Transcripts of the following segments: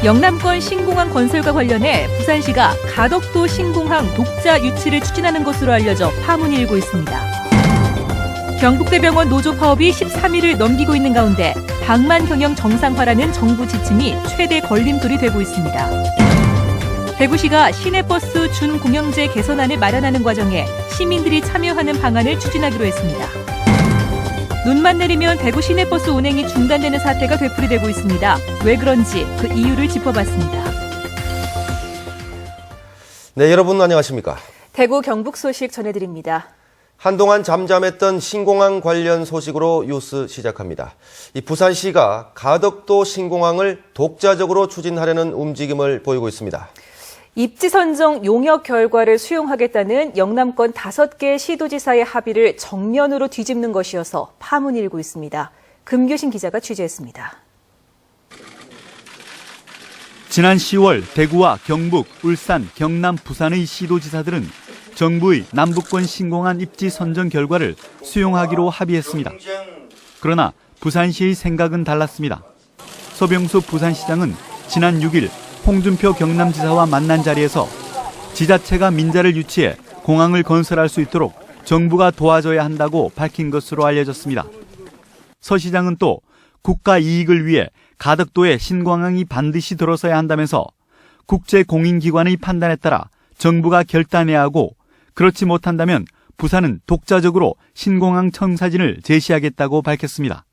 영남권 신공항 건설과 관련해 부산시가 가덕도 신공항 독자 유치를 추진하는 것으로 알려져 파문이 일고 있습니다. 경북대병원 노조 파업이 13일을 넘기고 있는 가운데 방만 경영 정상화라는 정부 지침이 최대 걸림돌이 되고 있습니다. 대구시가 시내버스 준공영제 개선안을 마련하는 과정에 시민들이 참여하는 방안을 추진하기로 했습니다. 눈만 내리면 대구 시내버스 운행이 중단되는 사태가 되풀이되고 있습니다. 왜 그런지 그 이유를 짚어봤습니다. 네, 여러분 안녕하십니까? 대구 경북 소식 전해드립니다. 한동안 잠잠했던 신공항 관련 소식으로 뉴스 시작합니다. 이 부산시가 가덕도 신공항을 독자적으로 추진하려는 움직임을 보이고 있습니다. 입지 선정 용역 결과를 수용하겠다는 영남권 5개 시도지사의 합의를 정면으로 뒤집는 것이어서 파문이 일고 있습니다. 금규신 기자가 취재했습니다. 지난 10월 대구와 경북, 울산, 경남, 부산의 시도지사들은 정부의 남북권 신공항 입지 선정 결과를 수용하기로 합의했습니다. 그러나 부산시의 생각은 달랐습니다. 서병수 부산시장은 지난 6일 홍준표 경남지사와 만난 자리에서 지자체가 민자를 유치해 공항을 건설할 수 있도록 정부가 도와줘야 한다고 밝힌 것으로 알려졌습니다. 서 시장은 또 국가 이익을 위해 가덕도에 신공항이 반드시 들어서야 한다면서 국제공인기관의 판단에 따라 정부가 결단해야 하고 그렇지 못한다면 부산은 독자적으로 신공항 청사진을 제시하겠다고 밝혔습니다.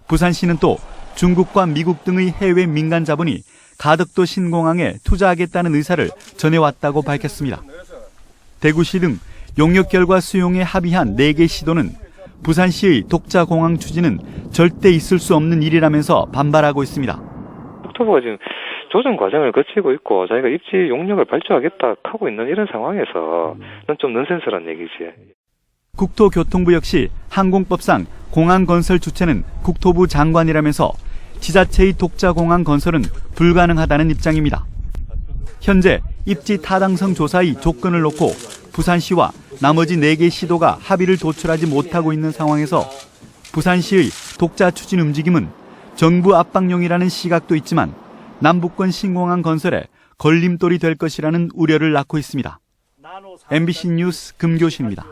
부산시는 또 중국과 미국 등의 해외 민간 자본이 가덕도 신공항에 투자하겠다는 의사를 전해왔다고 밝혔습니다. 대구시 등 용역 결과 수용에 합의한 4개 시도는 부산시의 독자공항 추진은 절대 있을 수 없는 일이라면서 반발하고 있습니다. 국토부가 지금 조정 과정을 거치고 있고 자기가 입지 용역을 발주하겠다 하고 있는 이런 상황에서 좀 넌센스란 얘기지. 국토교통부 역시 항공법상 공항 건설 주체는 국토부 장관이라면서 지자체의 독자공항 건설은 불가능하다는 입장입니다. 현재 입지 타당성 조사의 조건을 놓고 부산시와 나머지 4개 시도가 합의를 도출하지 못하고 있는 상황에서 부산시의 독자 추진 움직임은 정부 압박용이라는 시각도 있지만 남북권 신공항 건설에 걸림돌이 될 것이라는 우려를 낳고 있습니다. MBC 뉴스 금교시입니다.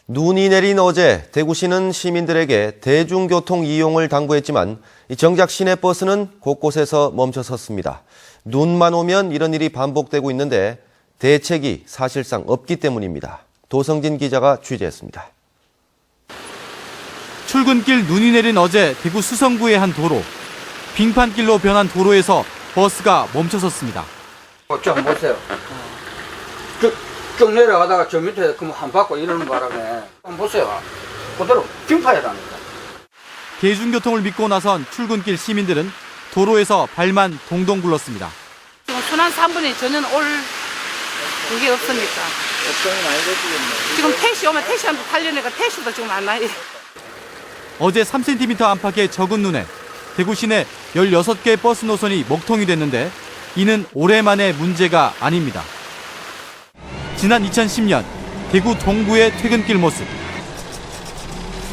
눈이 내린 어제 대구시는 시민들에게 대중교통 이용을 당부했지만 정작 시내버스는 곳곳에서 멈춰섰습니다. 눈만 오면 이런 일이 반복되고 있는데 대책이 사실상 없기 때문입니다. 도성진 기자가 취재했습니다. 출근길 눈이 내린 어제 대구 수성구의 한 도로. 빙판길로 변한 도로에서 버스가 멈춰섰습니다. 좀 보세요. 쭉 내려가다가 저 밑에 한 바퀴 이러는 바람에 한번 보세요. 그대로 빙판이라니까. 대중교통을 믿고 나선 출근길 시민들은 도로에서 발만 동동 굴렀습니다. 지금 순환 3분이 전혀 올 그게 없으니까. 걱정이 많이 되시겠네요. 지금 택시 오면 택시한테 달려니까 택시도 지금 안 나요. 어제 3cm 안팎의 적은 눈에 대구 시내 16개 버스 노선이 먹통이 됐는데 이는 오래만의 문제가 아닙니다. 지난 2010년 대구 동구의 퇴근길 모습.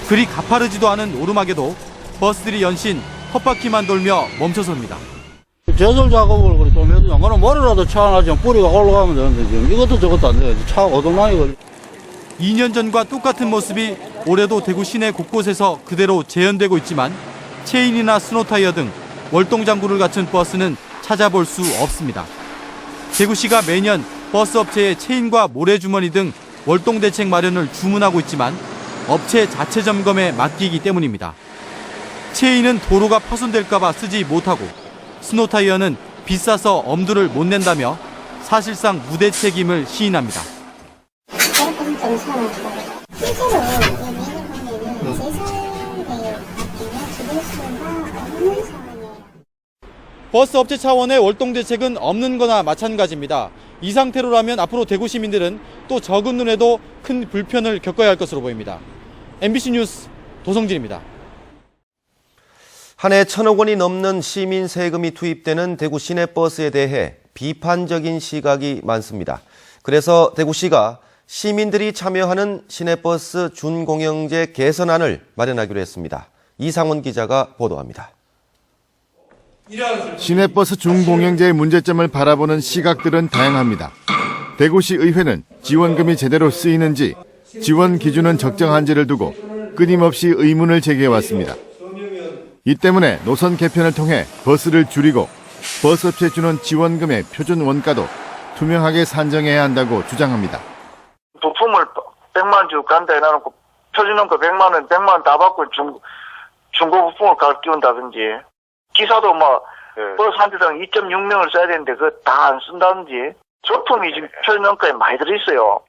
그리 가파르지도 않은 오르막에도 버스들이 연신 헛바퀴만 돌며 멈춰섭니다. 제설 작업을 그래 좀 해도 그럼 머리라도 차안하지 뿌리가 올라가면 되는데 지금 이것도 저것도 안 돼요. 차가 어동나게 걸려. 2년 전과 똑같은 모습이 올해도 대구 시내 곳곳에서 그대로 재현되고 있지만 체인이나 스노타이어 등 월동장구를 갖춘 버스는 찾아볼 수 없습니다. 대구시가 매년 버스 업체에 체인과 모래주머니 등 월동대책 마련을 주문하고 있지만 업체 자체 점검에 맡기기 때문입니다. 체인은 도로가 파손될까봐 쓰지 못하고 스노타이어는 비싸서 엄두를 못 낸다며 사실상 무대책임을 시인합니다. 버스 업체 차원의 월동 대책은 없는 거나 마찬가지입니다. 이 상태로라면 앞으로 대구 시민들은 또 적은 눈에도 큰 불편을 겪어야 할 것으로 보입니다. MBC 뉴스 도성진입니다. 한 해 1,000억 원이 넘는 시민 세금이 투입되는 대구 시내버스에 대해 비판적인 시각이 많습니다. 그래서 대구시가 시민들이 참여하는 시내버스 준공영제 개선안을 마련하기로 했습니다. 이상원 기자가 보도합니다. 시내버스 준공영제의 문제점을 바라보는 시각들은 다양합니다. 대구시 의회는 지원금이 제대로 쓰이는지, 지원 기준은 적정한지를 두고 끊임없이 의문을 제기해왔습니다. 이 때문에 노선 개편을 통해 버스를 줄이고 버스업체에 주는 지원금의 표준 원가도 투명하게 산정해야 한다고 주장합니다. 부품을 100만 주고 간다 해놔놓고 표준원가 100만 원, 100만 원 다 받고 중고 부품을 끼운다든지, 기사도 버스 한 대당 2.6명을 써야 되는데 그거 다 안 쓴다든지, 조품이 지금 표준원가에 많이 들어있어요.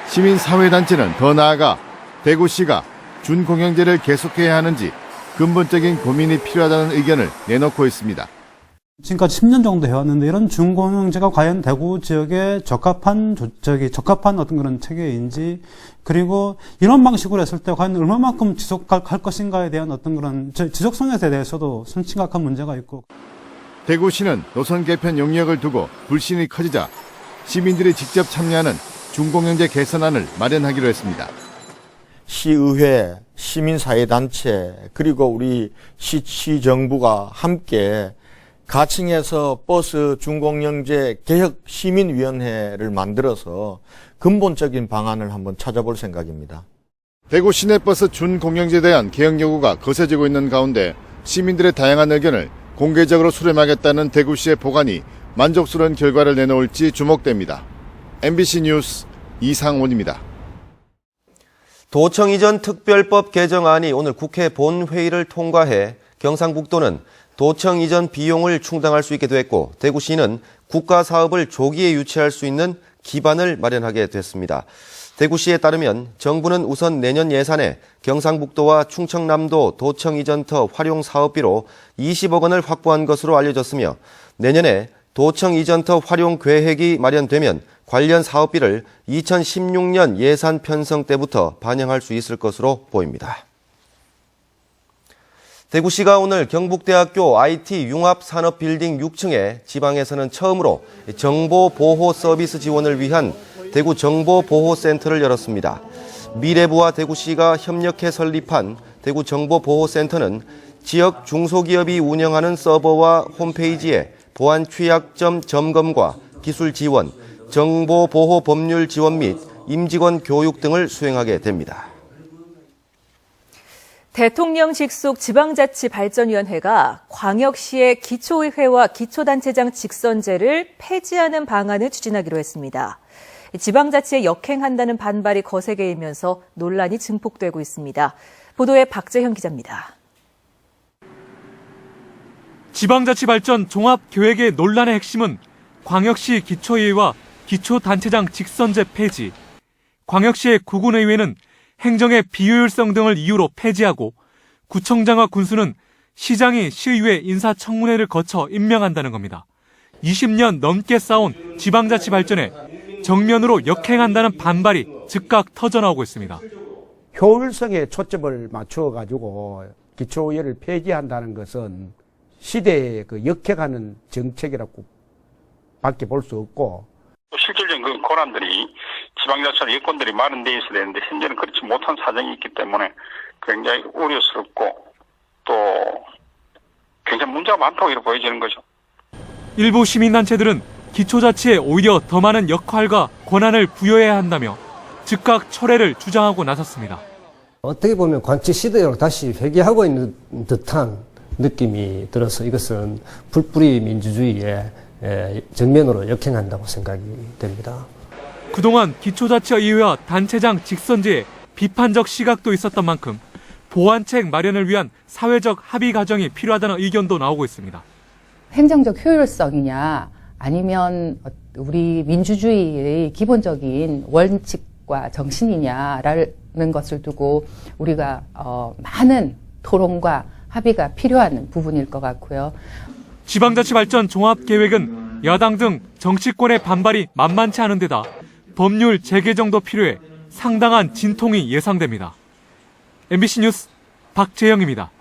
시민사회단체는 더 나아가 대구시가 준공영제를 계속해야 하는지 근본적인 고민이 필요하다는 의견을 내놓고 있습니다. 지금까지 10년 정도 해왔는데 이런 준공영제가 과연 대구 지역에 적합한 어떤 그런 체계인지, 그리고 이런 방식으로 했을 때 과연 얼마만큼 지속할 것인가에 대한 어떤 그런 지속성에 대해서도 심각한 문제가 있고. 대구시는 노선 개편 용역을 두고 불신이 커지자 시민들이 직접 참여하는 준공영제 개선안을 마련하기로 했습니다. 시의회, 시민사회단체, 그리고 우리 시정부가 함께 가칭해서 버스 준공영제 개혁 시민위원회를 만들어서 근본적인 방안을 한번 찾아볼 생각입니다. 대구 시내버스 준공영제에 대한 개혁 요구가 거세지고 있는 가운데 시민들의 다양한 의견을 공개적으로 수렴하겠다는 대구시의 보관이 만족스러운 결과를 내놓을지 주목됩니다. MBC 뉴스 이상훈입니다. 도청 이전 특별법 개정안이 오늘 국회 본회의를 통과해 경상북도는 도청 이전 비용을 충당할 수 있게 됐고, 대구시는 국가 사업을 조기에 유치할 수 있는 기반을 마련하게 됐습니다. 대구시에 따르면 정부는 우선 내년 예산에 경상북도와 충청남도 도청 이전터 활용 사업비로 20억 원을 확보한 것으로 알려졌으며, 내년에 도청 이전터 활용 계획이 마련되면 관련 사업비를 2016년 예산 편성 때부터 반영할 수 있을 것으로 보입니다. 대구시가 오늘 경북대학교 IT 융합산업빌딩 6층에 지방에서는 처음으로 정보보호 서비스 지원을 위한 대구 정보보호센터를 열었습니다. 미래부와 대구시가 협력해 설립한 대구 정보보호센터는 지역 중소기업이 운영하는 서버와 홈페이지에 보안 취약점 점검과 기술 지원, 정보보호 법률 지원 및 임직원 교육 등을 수행하게 됩니다. 대통령 직속 지방자치발전위원회가 광역시의 기초의회와 기초단체장 직선제를 폐지하는 방안을 추진하기로 했습니다. 지방자치에 역행한다는 반발이 거세게 일면서 논란이 증폭되고 있습니다. 보도에 박재현 기자입니다. 지방자치발전 종합계획의 논란의 핵심은 광역시 기초의회와 기초단체장 직선제 폐지, 광역시의 구군의회는 행정의 비효율성 등을 이유로 폐지하고 구청장과 군수는 시장이 시의회 인사청문회를 거쳐 임명한다는 겁니다. 20년 넘게 쌓아온 지방자치 발전에 정면으로 역행한다는 반발이 즉각 터져나오고 있습니다. 효율성에 초점을 맞춰가지고 기초의회를 폐지한다는 것은 시대에 역행하는 정책이라고 밖에 볼 수 없고, 실질적인 그 권한들이 지방자치나 여건들이 마련되어 있어야 되는데 현재는 그렇지 못한 사정이 있기 때문에 굉장히 우려스럽고 또 굉장히 문제가 많다고 이렇게 보여지는 거죠. 일부 시민단체들은 기초자치에 오히려 더 많은 역할과 권한을 부여해야 한다며 즉각 철회를 주장하고 나섰습니다. 어떻게 보면 관치 시대로 다시 회귀하고 있는 듯한 느낌이 들어서 이것은 풀뿌리 민주주의에 정면으로 역행한다고 생각이 됩니다. 그동안 기초자치의회와 단체장 직선제에 비판적 시각도 있었던 만큼 보완책 마련을 위한 사회적 합의 과정이 필요하다는 의견도 나오고 있습니다. 행정적 효율성이냐 아니면 우리 민주주의의 기본적인 원칙과 정신이냐라는 것을 두고 우리가 많은 토론과 합의가 필요한 부분일 것 같고요. 지방자치발전 종합계획은 야당 등 정치권의 반발이 만만치 않은 데다 법률 재개정도 필요해 상당한 진통이 예상됩니다. MBC 뉴스 박재영입니다.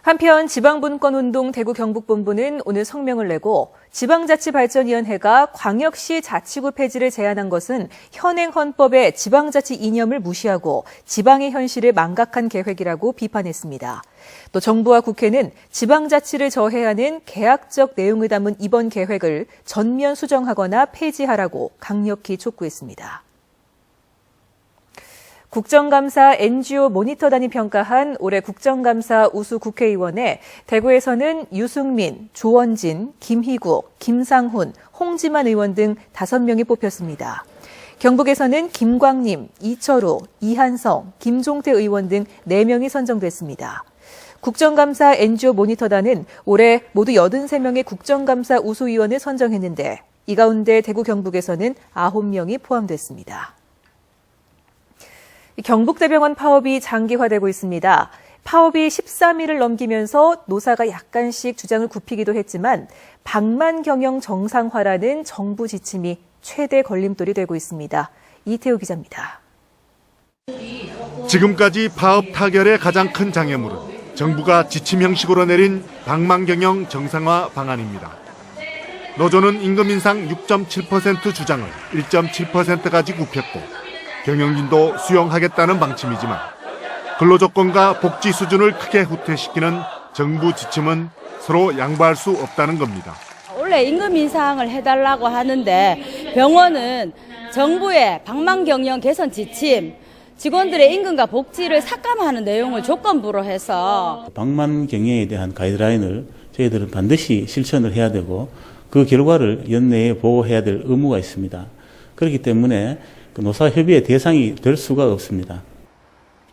한편 지방분권운동 대구 경북본부는 오늘 성명을 내고 지방자치발전위원회가 광역시 자치구 폐지를 제안한 것은 현행 헌법의 지방자치 이념을 무시하고 지방의 현실을 망각한 계획이라고 비판했습니다. 또 정부와 국회는 지방자치를 저해하는 계약적 내용을 담은 이번 계획을 전면 수정하거나 폐지하라고 강력히 촉구했습니다. 국정감사 NGO 모니터단이 평가한 올해 국정감사 우수 국회의원에 대구에서는 유승민, 조원진, 김희국, 김상훈, 홍지만 의원 등 5명이 뽑혔습니다. 경북에서는 김광림, 이철우, 이한성, 김종태 의원 등 4명이 선정됐습니다. 국정감사 NGO 모니터단은 올해 모두 83명의 국정감사 우수위원을 선정했는데 이 가운데 대구 경북에서는 9명이 포함됐습니다. 경북대병원 파업이 장기화되고 있습니다. 파업이 13일을 넘기면서 노사가 약간씩 주장을 굽히기도 했지만 방만 경영 정상화라는 정부 지침이 최대 걸림돌이 되고 있습니다. 이태우 기자입니다. 지금까지 파업 타결의 가장 큰 장애물은 정부가 지침 형식으로 내린 방만 경영 정상화 방안입니다. 노조는 임금 인상 6.7% 주장을 1.7%까지 굽혔고 경영진도 수용하겠다는 방침이지만 근로조건과 복지 수준을 크게 후퇴시키는 정부 지침은 서로 양보할 수 없다는 겁니다. 원래 임금 인상을 해달라고 하는데 병원은 정부의 방만 경영 개선 지침, 직원들의 임금과 복지를 삭감하는 내용을 조건부로 해서 방만 경영에 대한 가이드라인을 저희들은 반드시 실천을 해야 되고 그 결과를 연내에 보고해야 될 의무가 있습니다. 그렇기 때문에 노사협의의 대상이 될 수가 없습니다.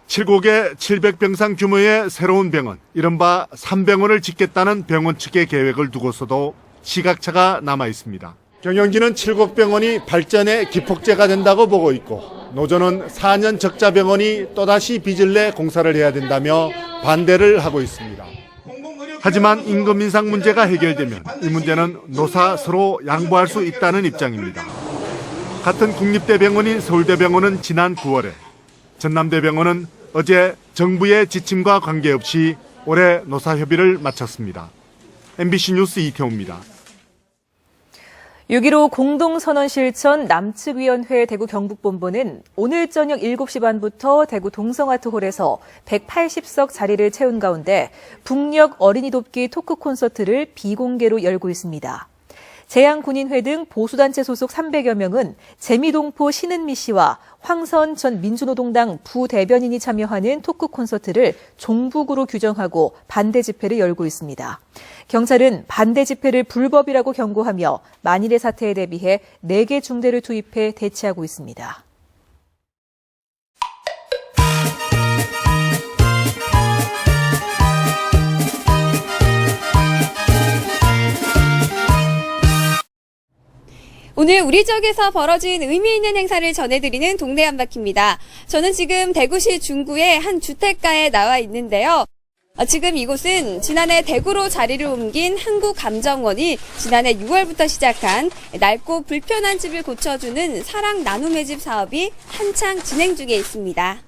7곡의 700병상 규모의 새로운 병원, 이른바 3병원을 짓겠다는 병원 측의 계획을 두고서도 시각차가 남아 있습니다. 경영진은 7곡병원이 발전의 기폭제가 된다고 보고 있고 노조는 4년 적자 병원이 또다시 빚을 내 공사를 해야 된다며 반대를 하고 있습니다. 하지만 임금 인상 문제가 해결되면 이 문제는 노사 서로 양보할 수 있다는 입장입니다. 같은 국립대병원인 서울대병원은 지난 9월에, 전남대병원은 어제 정부의 지침과 관계없이 올해 노사협의를 마쳤습니다. MBC 뉴스 이태호입니다. 6.15 공동선언 실천 남측위원회 대구 경북본부는 오늘 저녁 7시 반부터 대구 동성아트홀에서 180석 자리를 채운 가운데 북녘 어린이 돕기 토크 콘서트를 비공개로 열고 있습니다. 재향군인회 등 보수단체 소속 300여 명은 재미동포 신은미 씨와 황선 전 민주노동당 부대변인이 참여하는 토크 콘서트를 종북으로 규정하고 반대 집회를 열고 있습니다. 경찰은 반대 집회를 불법이라고 경고하며 만일의 사태에 대비해 4개 중대를 투입해 대치하고 있습니다. 오늘 우리 지역에서 벌어진 의미 있는 행사를 전해드리는 동네 한바퀴입니다. 저는 지금 대구시 중구의 한 주택가에 나와 있는데요. 지금 이곳은 지난해 대구로 자리를 옮긴 한국감정원이 지난해 6월부터 시작한 낡고 불편한 집을 고쳐주는 사랑 나눔의 집 사업이 한창 진행 중에 있습니다.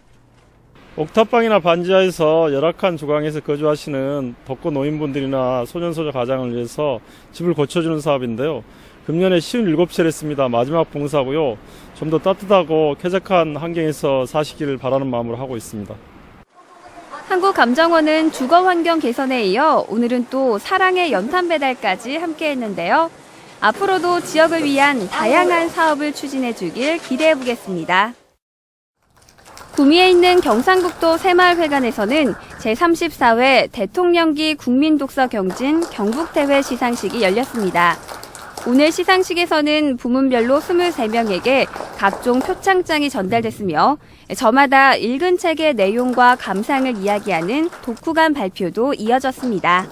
옥탑방이나 반지하에서 열악한 주방에서 거주하시는 덕고 노인분들이나 소년소녀 가장을 위해서 집을 고쳐주는 사업인데요. 금년에 57채를 했습니다. 마지막 봉사고요. 좀 더 따뜻하고 쾌적한 환경에서 사시기를 바라는 마음으로 하고 있습니다. 한국감정원은 주거환경 개선에 이어 오늘은 또 사랑의 연탄 배달까지 함께했는데요. 앞으로도 지역을 위한 다양한 사업을 추진해 주길 기대해 보겠습니다. 구미에 있는 경상북도 새마을회관에서는 제34회 대통령기 국민독서 경진 경북대회 시상식이 열렸습니다. 오늘 시상식에서는 부문별로 23명에게 각종 표창장이 전달됐으며 저마다 읽은 책의 내용과 감상을 이야기하는 독후감 발표도 이어졌습니다.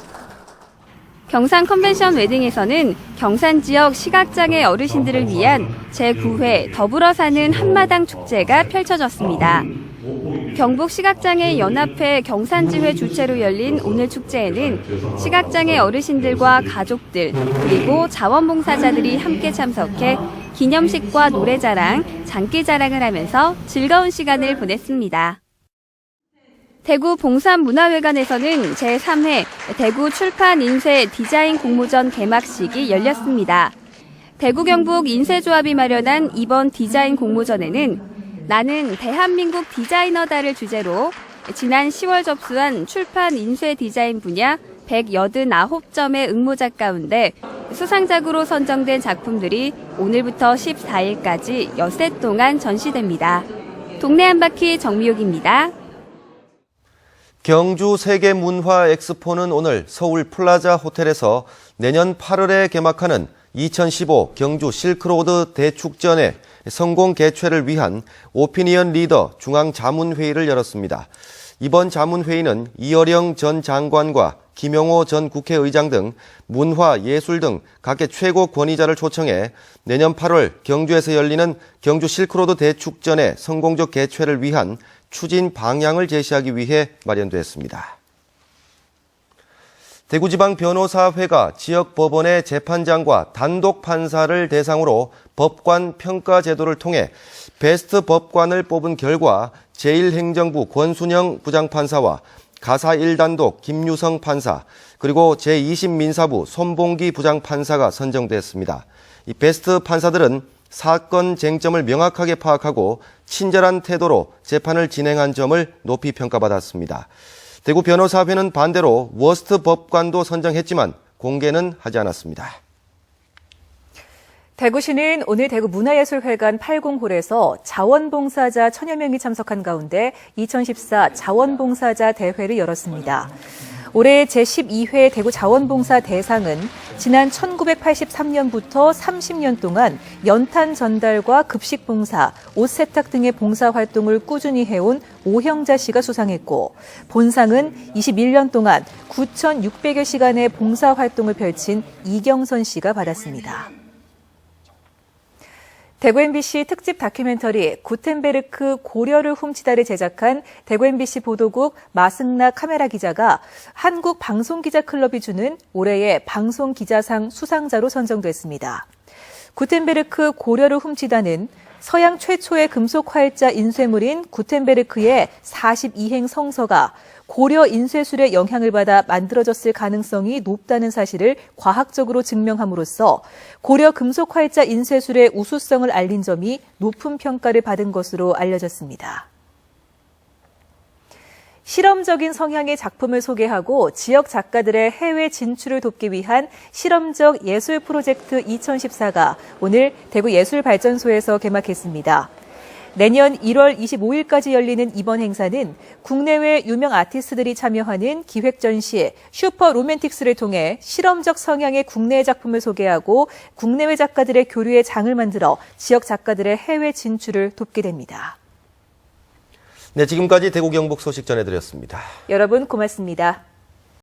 경산 컨벤션 웨딩에서는 경산 지역 시각장애 어르신들을 위한 제9회 더불어 사는 한마당 축제가 펼쳐졌습니다. 경북시각장애연합회 경산지회 주최로 열린 오늘 축제에는 시각장애 어르신들과 가족들 그리고 자원봉사자들이 함께 참석해 기념식과 노래자랑, 장기자랑을 하면서 즐거운 시간을 보냈습니다. 대구 봉산문화회관에서는 제3회 대구 출판 인쇄 디자인 공모전 개막식이 열렸습니다. 대구 경북 인쇄조합이 마련한 이번 디자인 공모전에는 나는 대한민국 디자이너다를 주제로 지난 10월 접수한 출판 인쇄 디자인 분야 189점의 응모작 가운데 수상작으로 선정된 작품들이 오늘부터 14일까지 엿새 동안 전시됩니다. 동네 한 바퀴 정미옥입니다. 경주 세계문화엑스포는 오늘 서울 플라자 호텔에서 내년 8월에 개막하는 2015 경주 실크로드 대축전의 성공 개최를 위한 오피니언 리더 중앙자문회의를 열었습니다. 이번 자문회의는 이어령 전 장관과 김용호 전 국회의장 등 문화, 예술 등 각계 최고 권위자를 초청해 내년 8월 경주에서 열리는 경주 실크로드 대축전의 성공적 개최를 위한 추진 방향을 제시하기 위해 마련됐습니다. 대구지방변호사회가 지역 법원의 재판장과 단독 판사를 대상으로 법관 평가 제도를 통해 베스트 법관을 뽑은 결과 제1행정부 권순영 부장판사와 가사 1단독 김유성 판사, 그리고 제20민사부 손봉기 부장판사가 선정됐습니다. 이 베스트 판사들은 사건 쟁점을 명확하게 파악하고 친절한 태도로 재판을 진행한 점을 높이 평가받았습니다. 대구 변호사회는 반대로 워스트 법관도 선정했지만 공개는 하지 않았습니다. 대구시는 오늘 대구문화예술회관 80홀에서 자원봉사자 1000여 명이 참석한 가운데 2014 자원봉사자 대회를 열었습니다. 올해 제12회 대구 자원봉사 대상은 지난 1983년부터 30년 동안 연탄 전달과 급식 봉사, 옷 세탁 등의 봉사 활동을 꾸준히 해온 오형자 씨가 수상했고, 본상은 21년 동안 9,600여 시간의 봉사 활동을 펼친 이경선 씨가 받았습니다. 대구 MBC 특집 다큐멘터리 구텐베르크 고려를 훔치다를 제작한 대구 MBC 보도국 마승나 카메라 기자가 한국방송기자클럽이 주는 올해의 방송기자상 수상자로 선정됐습니다. 구텐베르크 고려를 훔치다는 서양 최초의 금속 활자 인쇄물인 구텐베르크의 42행 성서가 고려 인쇄술의 영향을 받아 만들어졌을 가능성이 높다는 사실을 과학적으로 증명함으로써 고려 금속 활자 인쇄술의 우수성을 알린 점이 높은 평가를 받은 것으로 알려졌습니다. 실험적인 성향의 작품을 소개하고 지역 작가들의 해외 진출을 돕기 위한 실험적 예술 프로젝트 2014가 오늘 대구예술발전소에서 개막했습니다. 내년 1월 25일까지 열리는 이번 행사는 국내외 유명 아티스트들이 참여하는 기획 전시 슈퍼 로맨틱스를 통해 실험적 성향의 국내 작품을 소개하고 국내외 작가들의 교류의 장을 만들어 지역 작가들의 해외 진출을 돕게 됩니다. 네, 지금까지 대구 경북 소식 전해드렸습니다. 여러분 고맙습니다.